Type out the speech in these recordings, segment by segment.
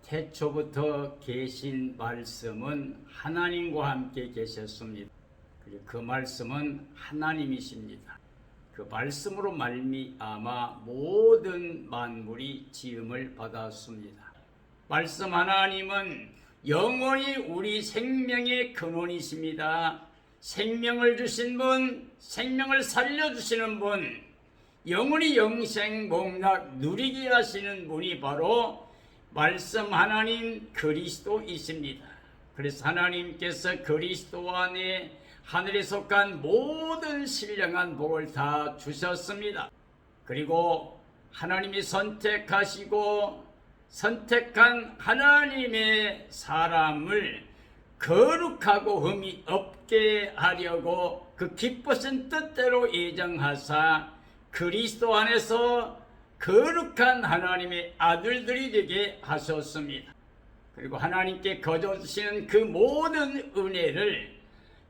태초부터 계신 말씀은 하나님과 함께 계셨습니다. 그리고 그 말씀은 하나님이십니다. 그 말씀으로 말미암아 모든 만물이 지음을 받았습니다. 말씀 하나님은 영원히 우리 생명의 근원이십니다. 생명을 주신 분, 생명을 살려주시는 분, 영원히 영생복락 누리게 하시는 분이 바로 말씀 하나님 그리스도이십니다. 그래서 하나님께서 그리스도 안에 하늘에 속한 모든 신령한 복을 다 주셨습니다. 그리고 하나님이 선택하시고 선택한 하나님의 사람을 거룩하고 흠이 없게 하려고 그 기쁘신 뜻대로 예정하사 그리스도 안에서 거룩한 하나님의 아들들이 되게 하셨습니다. 그리고 하나님께 거저주시는 그 모든 은혜를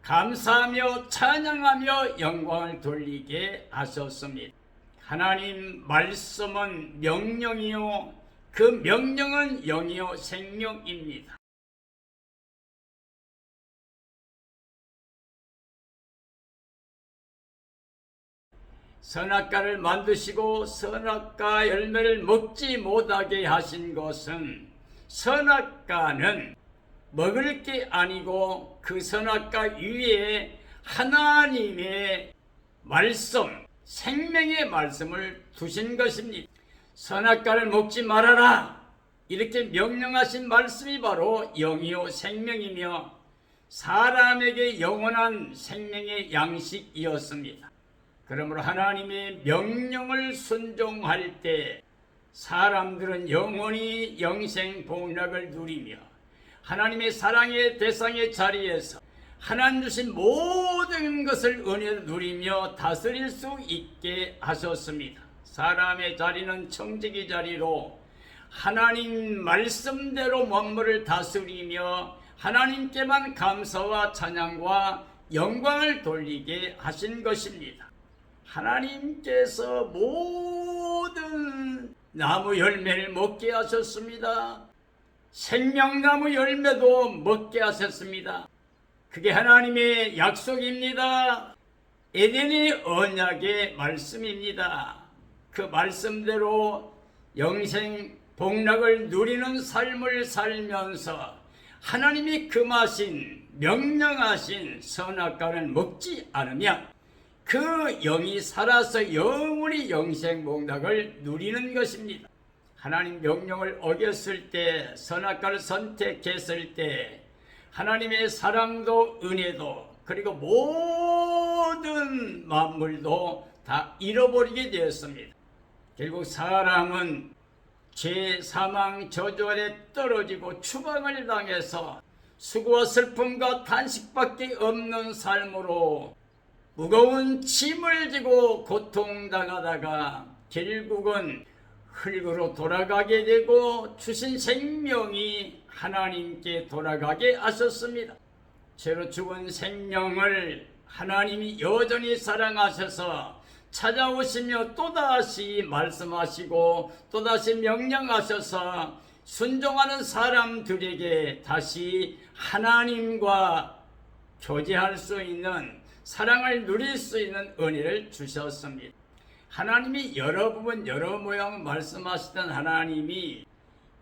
감사하며 찬양하며 영광을 돌리게 하셨습니다. 하나님 말씀은 명령이요, 그 명령은 영이요 생명입니다. 선악과를 만드시고 선악과 열매를 먹지 못하게 하신 것은 선악과는 먹을 게 아니고 그 선악과 위에 하나님의 말씀, 생명의 말씀을 두신 것입니다. 선악과를 먹지 말아라 이렇게 명령하신 말씀이 바로 영이요 생명이며 사람에게 영원한 생명의 양식이었습니다. 그러므로 하나님의 명령을 순종할 때 사람들은 영원히 영생복락을 누리며 하나님의 사랑의 대상의 자리에서 하나님 주신 모든 것을 은혜로 누리며 다스릴 수 있게 하셨습니다. 사람의 자리는 청지기 자리로 하나님 말씀대로 만물을 다스리며 하나님께만 감사와 찬양과 영광을 돌리게 하신 것입니다. 하나님께서 모든 나무 열매를 먹게 하셨습니다. 생명나무 열매도 먹게 하셨습니다. 그게 하나님의 약속입니다. 에덴의 언약의 말씀입니다. 그 말씀대로 영생 복락을 누리는 삶을 살면서 하나님이 금하신 명령하신 선악과를 먹지 않으면 그 영이 살아서 영원히 영생복락을 누리는 것입니다. 하나님 명령을 어겼을 때, 선악과를 선택했을 때 하나님의 사랑도 은혜도 그리고 모든 만물도 다 잃어버리게 되었습니다. 결국 사람은 죄, 사망, 저주 아래 떨어지고 추방을 당해서 수고와 슬픔과 탄식밖에 없는 삶으로 무거운 짐을 지고 고통당하다가 결국은 흙으로 돌아가게 되고 주신 생명이 하나님께 돌아가게 하셨습니다. 죄로 죽은 생명을 하나님이 여전히 사랑하셔서 찾아오시며 또다시 말씀하시고 또다시 명령하셔서 순종하는 사람들에게 다시 하나님과 교제할 수 있는 사랑을 누릴 수 있는 은혜를 주셨습니다. 하나님이 여러 부분 여러 모양 말씀하시던 하나님이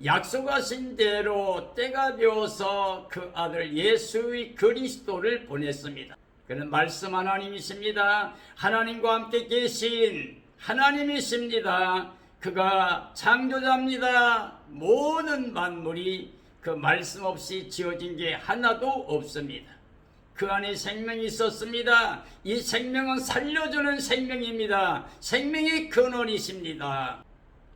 약속하신 대로 때가 되어서 그 아들 예수의 그리스도를 보냈습니다. 그는 말씀 하나님이십니다. 하나님과 함께 계신 하나님이십니다. 그가 창조자입니다. 모든 만물이 그 말씀 없이 지어진 게 하나도 없습니다. 그 안에 생명이 있었습니다. 이 생명은 살려주는 생명입니다. 생명의 근원이십니다.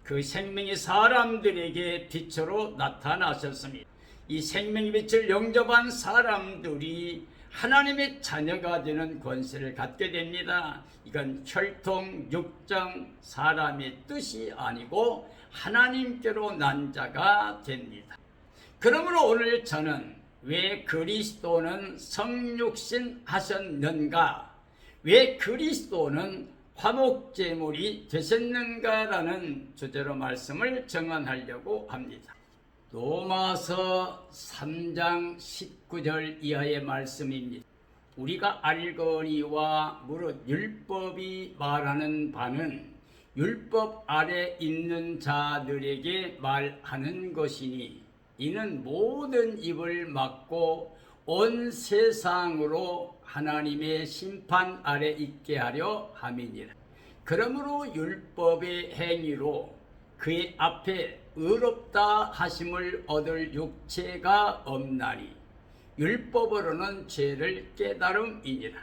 그 생명이 사람들에게 빛으로 나타나셨습니다. 이 생명의 빛을 영접한 사람들이 하나님의 자녀가 되는 권세를 갖게 됩니다. 이건 혈통, 육정, 사람의 뜻이 아니고 하나님께로 난 자가 됩니다. 그러므로 오늘 저는 왜 그리스도는 성육신 하셨는가? 왜 그리스도는 화목제물이 되셨는가라는 주제로 말씀을 정언하려고 합니다. 로마서 3장 19절 이하의 말씀입니다. 우리가 알거니와 무릇 율법이 말하는 바는 율법 아래 있는 자들에게 말하는 것이니 이는 모든 입을 막고 온 세상으로 하나님의 심판 아래 있게 하려 함이니라. 그러므로 율법의 행위로 그의 앞에 의롭다 하심을 얻을 육체가 없나니 율법으로는 죄를 깨달음이니라.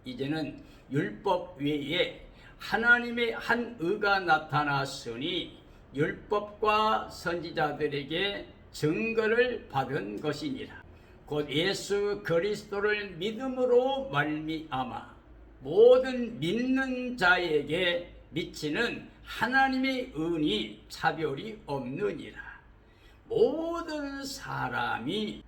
이제는 율법 외에 하나님의 한 의가 나타났으니 율법과 선지자들에게 증거를 받은 것이니라. 곧 예수 그리스도를 믿음으로 말미암아 모든 믿는 자에게 미치는 하나님의 은이 차별이 없느니라. 모든 사람이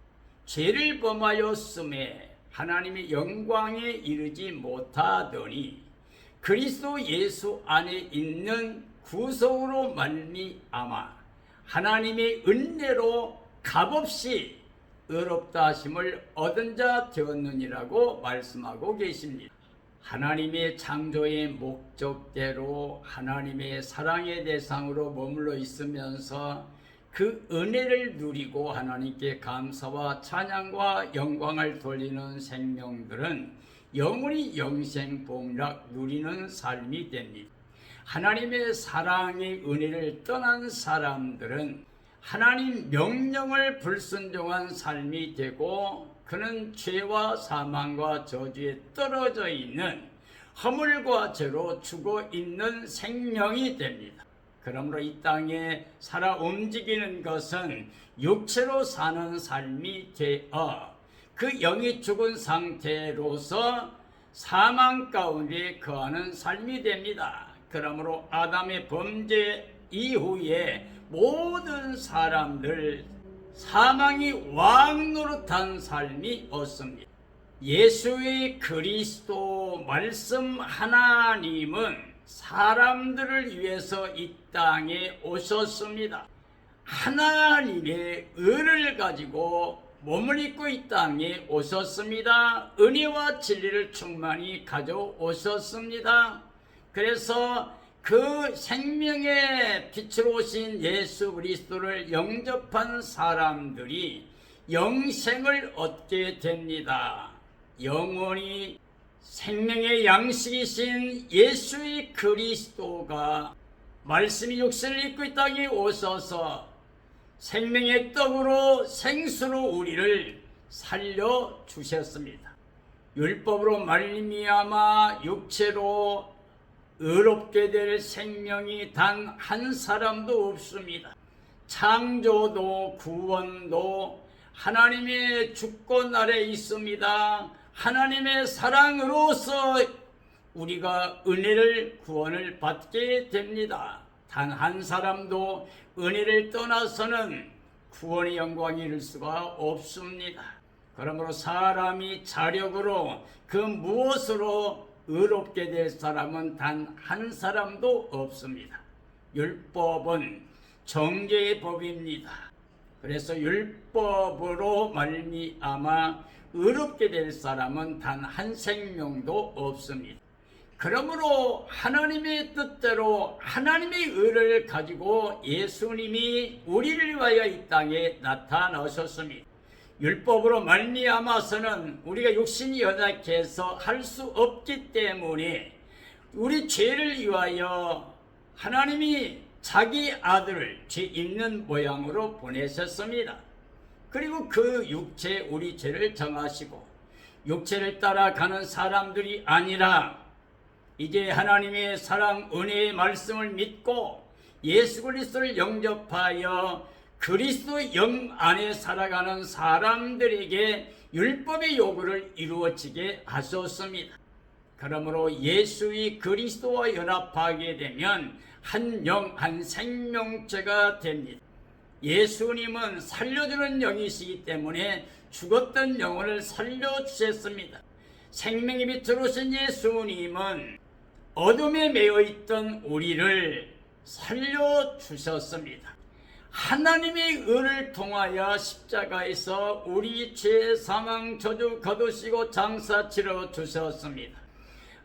죄를 범하였음에 하나님의 영광에 이르지 못하더니 그리스도 예수 안에 있는 구속으로 말미암아 하나님의 은혜로 값없이 의롭다 하심을 얻은 자 되었느니라고 말씀하고 계십니다. 하나님의 창조의 목적대로 하나님의 사랑의 대상으로 머물러 있으면서 그 은혜를 누리고 하나님께 감사와 찬양과 영광을 돌리는 생명들은 영원히 영생복락 누리는 삶이 됩니다. 하나님의 사랑의 은혜를 떠난 사람들은 하나님 명령을 불순종한 삶이 되고 그는 죄와 사망과 저주에 떨어져 있는 허물과 죄로 죽어 있는 생명이 됩니다. 그러므로 이 땅에 살아 움직이는 것은 육체로 사는 삶이 되어 그 영이 죽은 상태로서 사망 가운데 거하는 삶이 됩니다. 그러므로 아담의 범죄 이후에 모든 사람들 사망이 왕노릇한 삶이 없습니다. 예수의 그리스도 말씀 하나님은 사람들을 위해서 이 땅에 오셨습니다. 하나님의 의를 가지고 몸을 입고 이 땅에 오셨습니다. 은혜와 진리를 충만히 가져오셨습니다. 그래서 그 생명의 빛으로 오신 예수 그리스도를 영접한 사람들이 영생을 얻게 됩니다. 영원히 생명의 양식이신 예수의 그리스도가 말씀이 육신을 입고 이 땅에 오셔서 생명의 떡으로 생수로 우리를 살려주셨습니다. 율법으로 말미암아 육체로 의롭게 될 생명이 단 한 사람도 없습니다. 창조도 구원도 하나님의 주권 아래 있습니다. 하나님의 사랑으로서 우리가 은혜를 구원을 받게 됩니다. 단 한 사람도 은혜를 떠나서는 구원의 영광이 이룰 수가 없습니다. 그러므로 사람이 자력으로 그 무엇으로 의롭게 될 사람은 단 한 사람도 없습니다. 율법은 정죄의 법입니다. 그래서 율법으로 말미암아 의롭게 될 사람은 단 한 생명도 없습니다. 그러므로 하나님의 뜻대로 하나님의 의를 가지고 예수님이 우리를 위하여 이 땅에 나타나셨습니다. 율법으로 말미암아서는 우리가 육신이 연약해서 할 수 없기 때문에 우리 죄를 위하여 하나님이 자기 아들을 죄 있는 모양으로 보내셨습니다. 그리고 그 육체 우리 죄를 정하시고 육체를 따라가는 사람들이 아니라 이제 하나님의 사랑 은혜의 말씀을 믿고 예수 그리스도를 영접하여 그리스도의 영 안에 살아가는 사람들에게 율법의 요구를 이루어지게 하셨습니다. 그러므로 예수의 그리스도와 연합하게 되면 한 영, 한 생명체가 됩니다. 예수님은 살려주는 영이시기 때문에 죽었던 영혼을 살려주셨습니다. 생명의 빛으로 오신 예수님은 어둠에 매여 있던 우리를 살려주셨습니다. 하나님의 의를 통하여 십자가에서 우리 죄 사망 저주 거두시고 장사 치러 주셨습니다.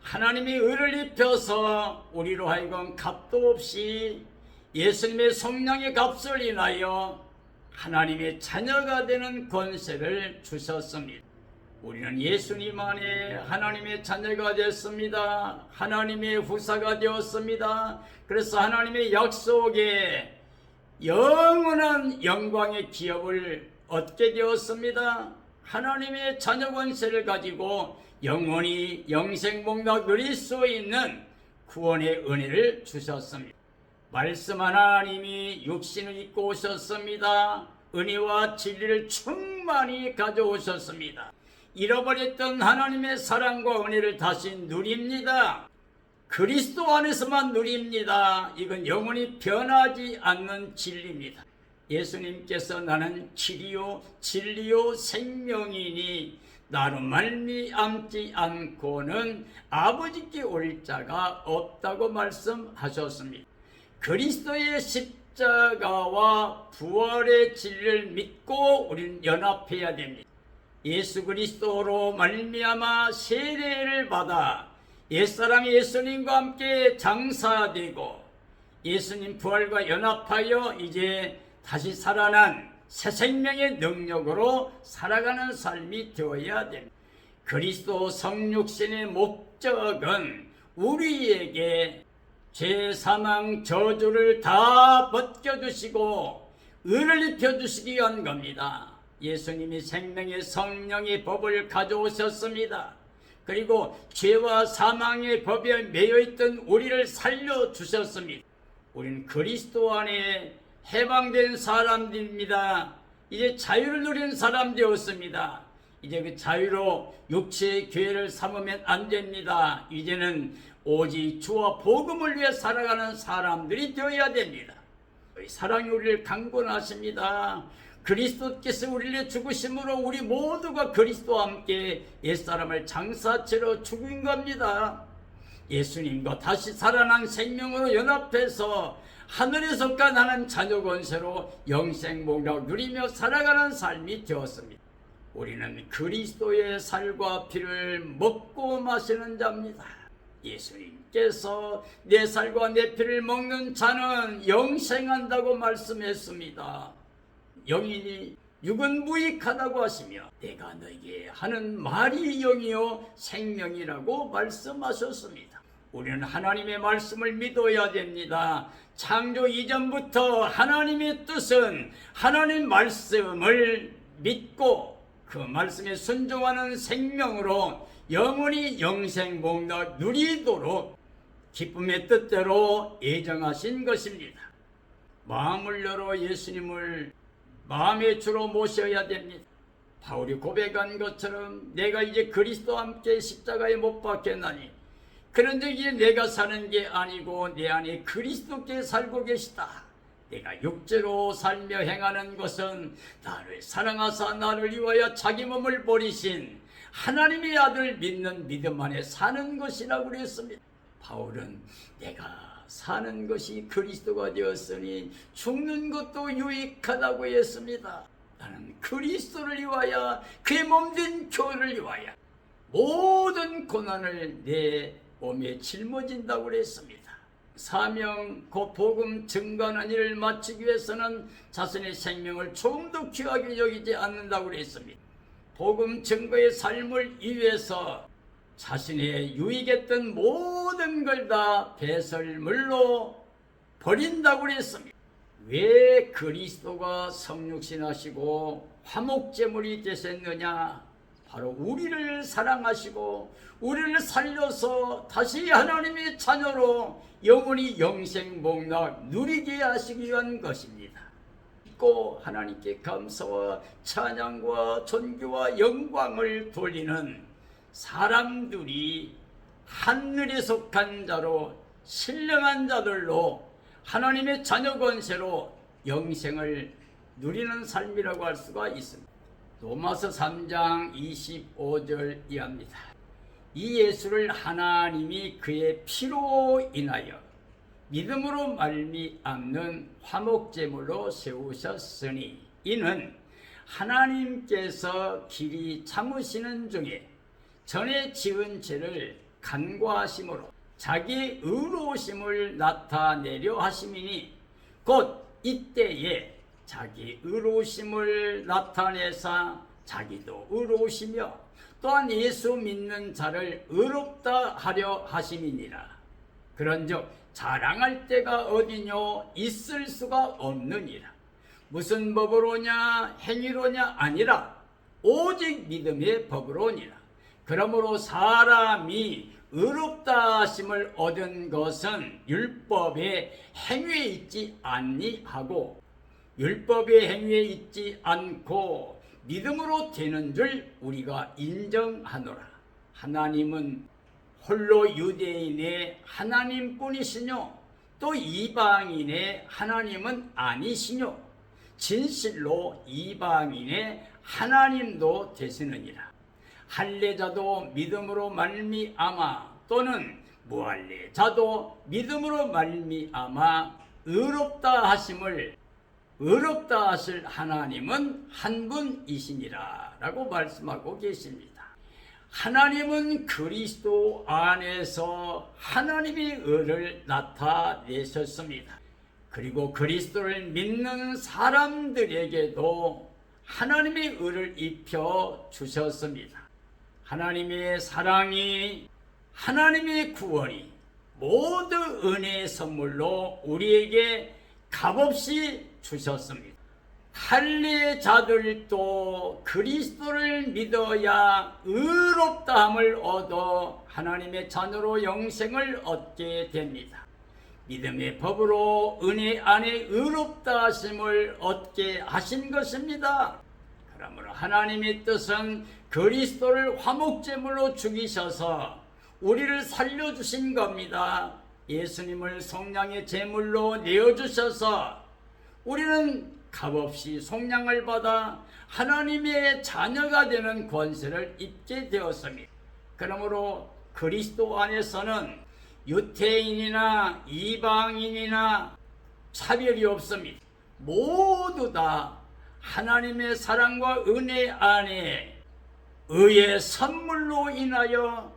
하나님의 의를 입혀서 우리로 하여금 값도 없이 예수님의 성령의 값을 인하여 하나님의 자녀가 되는 권세를 주셨습니다. 우리는 예수님 안에 하나님의 자녀가 되었습니다. 하나님의 후사가 되었습니다. 그래서 하나님의 약속에 영원한 영광의 기업을 얻게 되었습니다. 하나님의 자녀 권세를 가지고 영원히 영생복락 누릴 수 있는 구원의 은혜를 주셨습니다. 말씀 하나님이 육신을 입고 오셨습니다. 은혜와 진리를 충만히 가져오셨습니다. 잃어버렸던 하나님의 사랑과 은혜를 다시 누립니다. 그리스도 안에서만 누립니다. 이건 영원히 변하지 않는 진리입니다. 예수님께서 나는 길이요 진리요 생명이니 나로 말미암지 않고는 아버지께 올 자가 없다고 말씀하셨습니다. 그리스도의 십자가와 부활의 진리를 믿고 우리는 연합해야 됩니다. 예수 그리스도로 말미암아 세례를 받아 옛사람 예수님과 함께 장사되고 예수님 부활과 연합하여 이제 다시 살아난 새 생명의 능력으로 살아가는 삶이 되어야 됩니다. 그리스도 성육신의 목적은 우리에게 죄, 사망, 저주를 다 벗겨주시고 의를 입혀주시기 위한 겁니다. 예수님이 생명의 성령의 법을 가져오셨습니다. 그리고 죄와 사망의 법에 매여있던 우리를 살려주셨습니다. 우리는 그리스도 안에 해방된 사람들입니다. 이제 자유를 누린 사람 되었습니다. 이제 그 자유로 육체의 교회를 삼으면 안 됩니다. 이제는 오직 주와 복음을 위해 살아가는 사람들이 되어야 됩니다. 사랑이 우리를 강권하십니다. 그리스도께서 우리를 죽으심으로 우리 모두가 그리스도와 함께 옛사람을 장사치러 죽인 겁니다. 예수님과 다시 살아난 생명으로 연합해서 하늘에 속한 자녀 권세로 영생복락 누리며 살아가는 삶이 되었습니다. 우리는 그리스도의 살과 피를 먹고 마시는 자입니다. 예수님께서 내 살과 내 피를 먹는 자는 영생한다고 말씀했습니다. 영이니 육은 무익하다고 하시며 내가 너에게 하는 말이 영이요 생명이라고 말씀하셨습니다. 우리는 하나님의 말씀을 믿어야 됩니다. 창조 이전부터 하나님의 뜻은 하나님 말씀을 믿고 그 말씀에 순종하는 생명으로 영원히 영생복락 누리도록 기쁨의 뜻대로 예정하신 것입니다. 마음을 열어 예수님을 마음의 주로 모셔야 됩니다. 바울이 고백한 것처럼 내가 이제 그리스도와 함께 십자가에 못 박혔나니 그런즉 이제 내가 사는 게 아니고 내 안에 그리스도께 살고 계시다. 내가 육체로 살며 행하는 것은 나를 사랑하사 나를 위하여 자기 몸을 버리신 하나님의 아들 믿는 믿음 안에 사는 것이라고 그랬습니다. 바울은 내가 사는 것이 그리스도가 되었으니 죽는 것도 유익하다고 했습니다. 나는 그리스도를 위하여 그의 몸된 교회를 위하여 모든 고난을 내 몸에 짊어진다고 그랬습니다. 사명 곧 복음 증거하는 일을 마치기 위해서는 자신의 생명을 조금 더 귀하게 여기지 않는다고 그랬습니다. 복음 증거의 삶을 위해서 자신의 유익했던 모든 걸 다 배설물로 버린다고 그랬습니다. 왜 그리스도가 성육신하시고 화목제물이 되셨느냐? 바로 우리를 사랑하시고 우리를 살려서 다시 하나님의 자녀로 영원히 영생복락 누리게 하시기 위한 것입니다. 믿고 하나님께 감사와 찬양과 존귀와 영광을 돌리는 사람들이 하늘에 속한 자로 신령한 자들로 하나님의 자녀 권세로 영생을 누리는 삶이라고 할 수가 있습니다. 로마서 3장 25절 이하입니다. 이 예수를 하나님이 그의 피로 인하여 믿음으로 말미암는 화목제물로 세우셨으니 이는 하나님께서 길이 참으시는 중에 전에 지은 죄를 간과하심으로 자기 의로우심을 나타내려 하심이니 곧 이때에 자기 의로우심을 나타내사 자기도 의로우시며 또한 예수 믿는 자를 의롭다 하려 하심이니라. 그런즉 자랑할 때가 어디뇨 있을 수가 없느니라. 무슨 법으로냐 행위로냐 아니라 오직 믿음의 법으로니라. 그러므로 사람이 의롭다 하심을 얻은 것은 율법의 행위에 있지 아니하고 율법의 행위에 있지 않고 믿음으로 되는 줄 우리가 인정하노라. 하나님은 홀로 유대인의 하나님뿐이시뇨 또 이방인의 하나님은 아니시뇨 진실로 이방인의 하나님도 되시느니라. 할례자도 믿음으로 말미암아 또는 무할례자도 믿음으로 말미암아 의롭다 하실 하나님은 한 분이시니라 라고 말씀하고 계십니다. 하나님은 그리스도 안에서 하나님의 의를 나타내셨습니다. 그리고 그리스도를 믿는 사람들에게도 하나님의 의를 입혀 주셨습니다. 하나님의 사랑이, 하나님의 구원이 모두 은혜의 선물로 우리에게 값없이 주셨습니다. 할례자들도 그리스도를 믿어야 의롭다함을 얻어 하나님의 자녀로 영생을 얻게 됩니다. 믿음의 법으로 은혜 안에 의롭다 하심을 얻게 하신 것입니다. 그러므로 하나님의 뜻은 그리스도를 화목제물로 죽이셔서 우리를 살려주신 겁니다. 예수님을 속량의 제물로 내어주셔서 우리는 값없이 속량을 받아 하나님의 자녀가 되는 권세를 입게 되었습니다. 그러므로 그리스도 안에서는 유태인이나 이방인이나 차별이 없습니다. 모두 다 하나님의 사랑과 은혜 안에 의의 선물로 인하여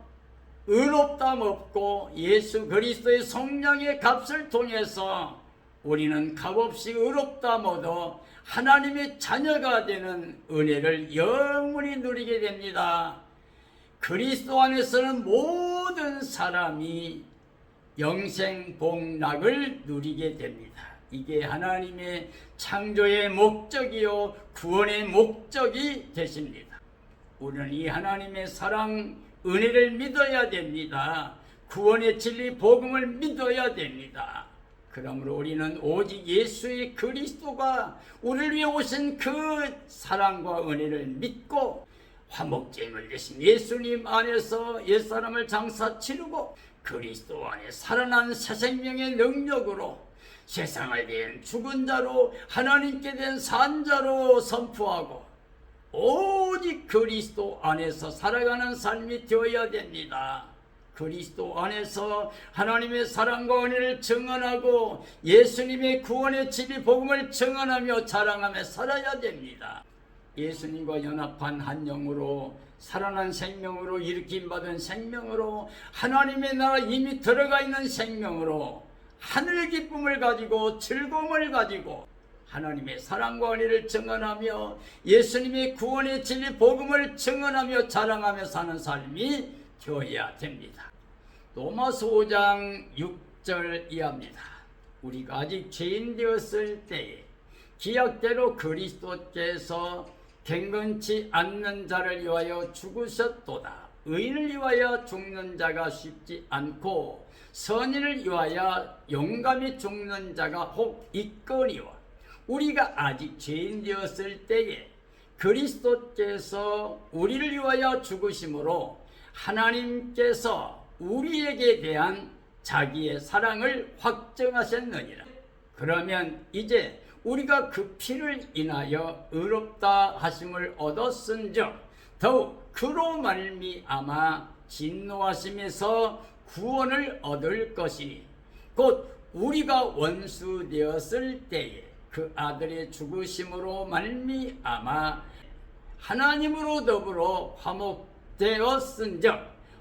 의롭담 없고 예수 그리스도의 속량의 값을 통해서 우리는 값없이 의롭담 얻어 하나님의 자녀가 되는 은혜를 영원히 누리게 됩니다. 그리스도 안에서는 모든 사람이 영생 복락을 누리게 됩니다. 이게 하나님의 창조의 목적이요 구원의 목적이 되십니다. 우리는 이 하나님의 사랑 은혜를 믿어야 됩니다. 구원의 진리 복음을 믿어야 됩니다. 그러므로 우리는 오직 예수의 그리스도가 우리를 위해 오신 그 사랑과 은혜를 믿고 화목제물 되신 예수님 안에서 옛사람을 장사 치르고 그리스도 안에 살아난 새 생명의 능력으로 세상을 된 죽은 자로 하나님께 된 산 자로 선포하고 오직 그리스도 안에서 살아가는 삶이 되어야 됩니다. 그리스도 안에서 하나님의 사랑과 은혜를 증언하고 예수님의 구원의 진리 복음을 증언하며 자랑하며 살아야 됩니다. 예수님과 연합한 한 영으로 살아난 생명으로 일으킴받은 생명으로 하나님의 나라 이미 들어가 있는 생명으로 하늘의 기쁨을 가지고 즐거움을 가지고 하나님의 사랑과 은혜를 증언하며 예수님의 구원의 진리 복음을 증언하며 자랑하며 사는 삶이 되어야 됩니다. 로마서 5장 6절 이하입니다. 우리가 아직 죄인 되었을 때에 기약대로 그리스도께서 경건치 않는 자를 위하여 죽으셨도다. 의인을 위하여 죽는 자가 쉽지 않고 선인을 위하여 용감히 죽는 자가 혹 있거니와 우리가 아직 죄인 되었을 때에 그리스도께서 우리를 위하여 죽으심으로 하나님께서 우리에게 대한 자기의 사랑을 확증하셨느니라. 그러면 이제 우리가 그 피를 인하여 의롭다 하심을 얻었은즉 더욱 그로 말미암아 진노하심에서 구원을 얻을 것이니 곧 우리가 원수 되었을 때에 그 아들의 죽으심으로 말미암아 하나님으로 더불어 화목되었은즉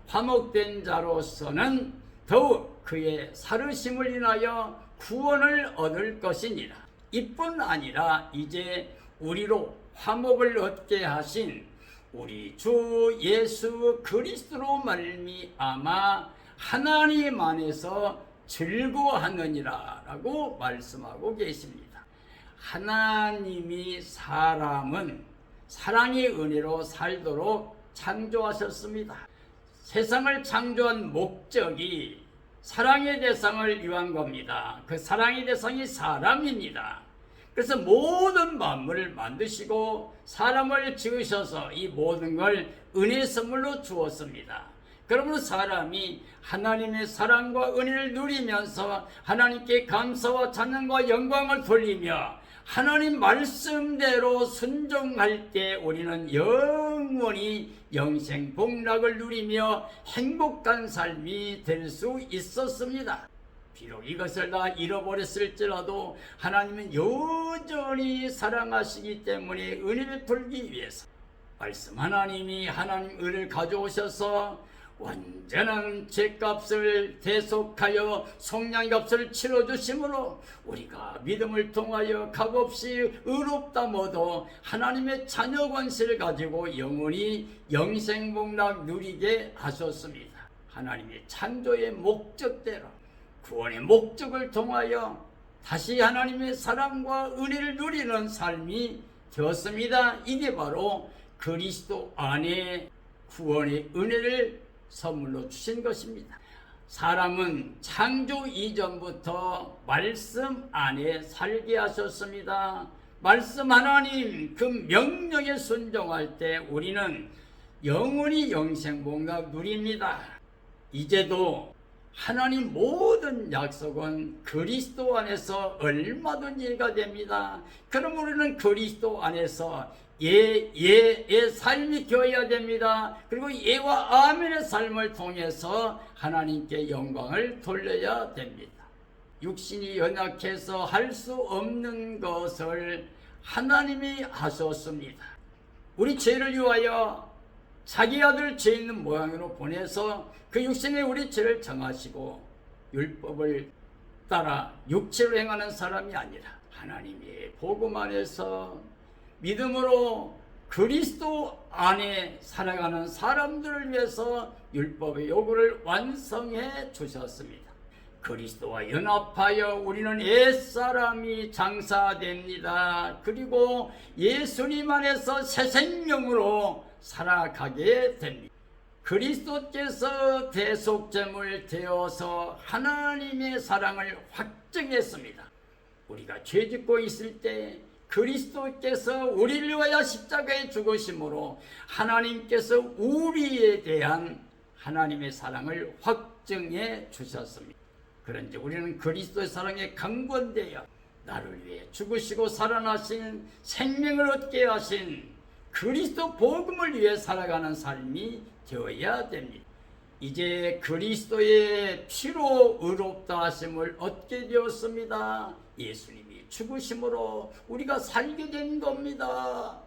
화목된 자로서는 더욱 그의 살으심을 인하여 구원을 얻을 것이니라. 이뿐 아니라 이제 우리로 화목을 얻게 하신 우리 주 예수 그리스도로 말미암아 하나님 안에서 즐거워하느니라 라고 말씀하고 계십니다. 하나님이 사람은 사랑의 은혜로 살도록 창조하셨습니다. 세상을 창조한 목적이 사랑의 대상을 위한 겁니다. 그 사랑의 대상이 사람입니다. 그래서 모든 만물을 만드시고 사람을 지으셔서 이 모든 걸 은혜 선물로 주었습니다. 그러므로 사람이 하나님의 사랑과 은혜를 누리면서 하나님께 감사와 찬양과 영광을 돌리며 하나님 말씀대로 순종할 때 우리는 영원히 영생복락을 누리며 행복한 삶이 될 수 있었습니다. 비록 이것을 다 잃어버렸을지라도 하나님은 여전히 사랑하시기 때문에 은혜 베풀기 위해서 말씀 하나님이 하나님 은혜를 가져오셔서 완전한 죄값을 대속하여 속량값을 치러주심으로 우리가 믿음을 통하여 값없이 의롭다 모두 하나님의 자녀 권세를 가지고 영원히 영생복락 누리게 하셨습니다. 하나님의 창조의 목적대로 구원의 목적을 통하여 다시 하나님의 사랑과 은혜를 누리는 삶이 되었습니다. 이게 바로 그리스도 안에 구원의 은혜를 선물로 주신 것입니다. 사람은 창조 이전부터 말씀 안에 살게 하셨습니다. 말씀 하나님 그 명령에 순종할 때 우리는 영원히 영생복락 누립니다. 이제도 하나님 모든 약속은 그리스도 안에서 얼마든지 이해가 됩니다. 그럼 우리는 그리스도 안에서 예의 삶이 되어야 됩니다. 그리고 예와 아멘의 삶을 통해서 하나님께 영광을 돌려야 됩니다. 육신이 연약해서 할 수 없는 것을 하나님이 하셨습니다. 우리 죄를 위하여 자기 아들 죄 있는 모양으로 보내서 그 육신에 우리 죄를 정하시고 율법을 따라 육체로 행하는 사람이 아니라 하나님의 복음 안에서 믿음으로 그리스도 안에 살아가는 사람들을 위해서 율법의 요구를 완성해 주셨습니다. 그리스도와 연합하여 우리는 옛사람이 장사됩니다. 그리고 예수님 안에서 새 생명으로 살아가게 됩니다. 그리스도께서 대속제물 되어서 하나님의 사랑을 확증했습니다. 우리가 죄짓고 있을 때 그리스도께서 우리를 위하여 십자가에 죽으심으로 하나님께서 우리에 대한 하나님의 사랑을 확증해 주셨습니다. 그런지 우리는 그리스도의 사랑에 강권되어 나를 위해 죽으시고 살아나신 생명을 얻게 하신 그리스도 복음을 위해 살아가는 삶이 되어야 됩니다. 이제 그리스도의 피로 의롭다 하심을 얻게 되었습니다. 예수님이 죽으심으로 우리가 살게 된 겁니다.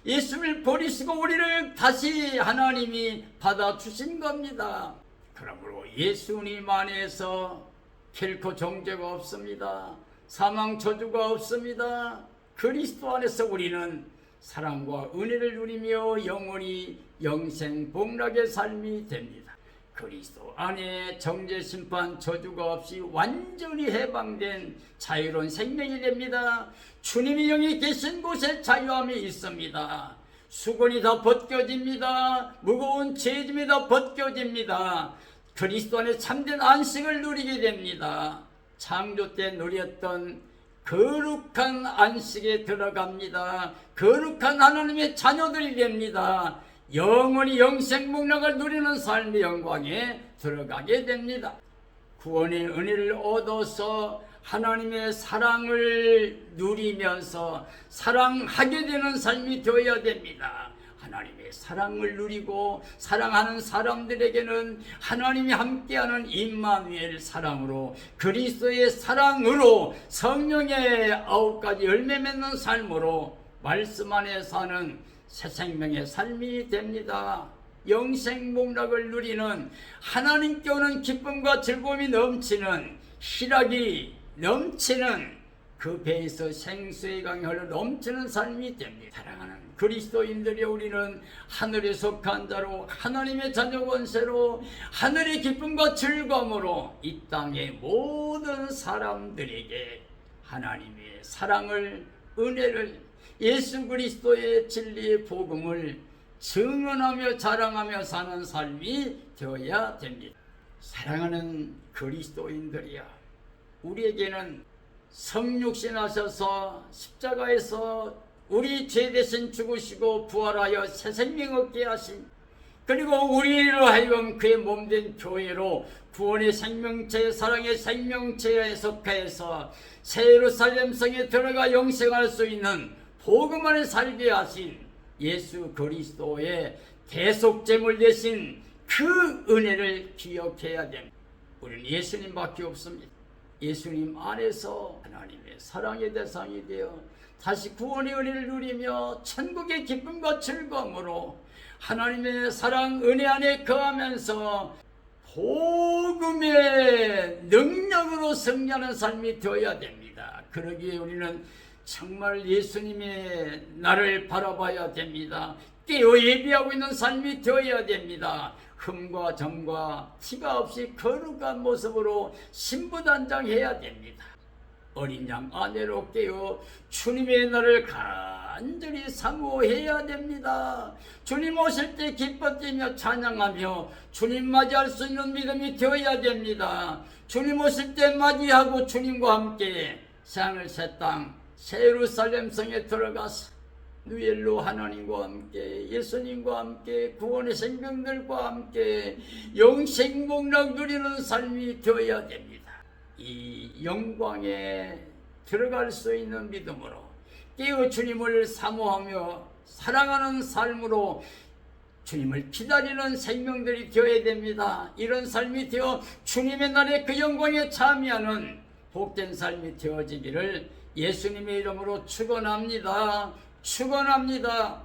예수를 버리시고 우리를 다시 하나님이 받아주신 겁니다. 그러므로 예수님 안에서 결코 정죄가 없습니다. 사망 저주가 없습니다. 그리스도 안에서 우리는 사랑과 은혜를 누리며 영원히 영생복락의 삶이 됩니다. 그리스도 안에 정죄, 심판, 저주가 없이 완전히 해방된 자유로운 생명이 됩니다. 주님이 영이 계신 곳에 자유함이 있습니다. 수건이 다 벗겨집니다. 무거운 죄짐이 다 벗겨집니다. 그리스도 안에 참된 안식을 누리게 됩니다. 창조 때 누렸던 거룩한 안식에 들어갑니다. 거룩한 하나님의 자녀들이 됩니다. 영원히 영생복락을 누리는 삶의 영광에 들어가게 됩니다. 구원의 은혜를 얻어서 하나님의 사랑을 누리면서 사랑하게 되는 삶이 되어야 됩니다. 하나님의 사랑을 누리고 사랑하는 사람들에게는 하나님이 함께하는 임마누엘 사랑으로, 그리스도의 사랑으로, 성령의 9가지 열매 맺는 삶으로 말씀 안에 사는 새 생명의 삶이 됩니다. 영생 복락을 누리는, 하나님께 오는 기쁨과 즐거움이 넘치는, 희락이 넘치는, 그 배에서 생수의 강이 흘러 넘치는 삶이 됩니다. 사랑하는 그리스도인들이 우리는 하늘에 속한 자로, 하나님의 자녀 권세로, 하늘의 기쁨과 즐거움으로 이 땅의 모든 사람들에게 하나님의 사랑을, 은혜를, 예수 그리스도의 진리의 복음을 증언하며 자랑하며 사는 삶이 되어야 됩니다. 사랑하는 그리스도인들이야, 우리에게는 성육신 하셔서 십자가에서 우리 죄 대신 죽으시고 부활하여 새 생명 얻게 하신, 그리고 우리로 하여금 그의 몸된 교회로 구원의 생명체, 사랑의 생명체에 속해서 새 예루살렘 성에 들어가 영생할 수 있는 복음 안에 살게 하신 예수 그리스도의 대속제물 되신 그 은혜를 기억해야 됩니다. 우리는 예수님밖에 없습니다. 예수님 안에서 하나님의 사랑의 대상이 되어 다시 구원의 은혜를 누리며 천국의 기쁨과 즐거움으로 하나님의 사랑, 은혜 안에 거하면서 복음의 능력으로 승리하는 삶이 되어야 됩니다. 그러기에 우리는 정말 예수님의 나를 바라봐야 됩니다. 깨어 예비하고 있는 삶이 되어야 됩니다. 흠과 점과 티가 없이 거룩한 모습으로 신부단장해야 됩니다. 어린 양 아내로 깨어 주님의 날을 간절히 사모해야 됩니다. 주님 오실 때 기뻐 뛰며 찬양하며 주님 맞이할 수 있는 믿음이 되어야 됩니다. 주님 오실 때 맞이하고 주님과 함께 새하늘 새 땅 새 예루살렘 성에 들어가서 누엘로 하나님과 함께, 예수님과 함께, 구원의 생명들과 함께 영생 복락 누리는 삶이 되어야 됩니다. 이 영광에 들어갈 수 있는 믿음으로 깨어 주님을 사모하며 사랑하는 삶으로 주님을 기다리는 생명들이 되어야 됩니다. 이런 삶이 되어 주님의 날에 그 영광에 참여하는 복된 삶이 되어지기를 예수님의 이름으로 축원합니다. 축원합니다.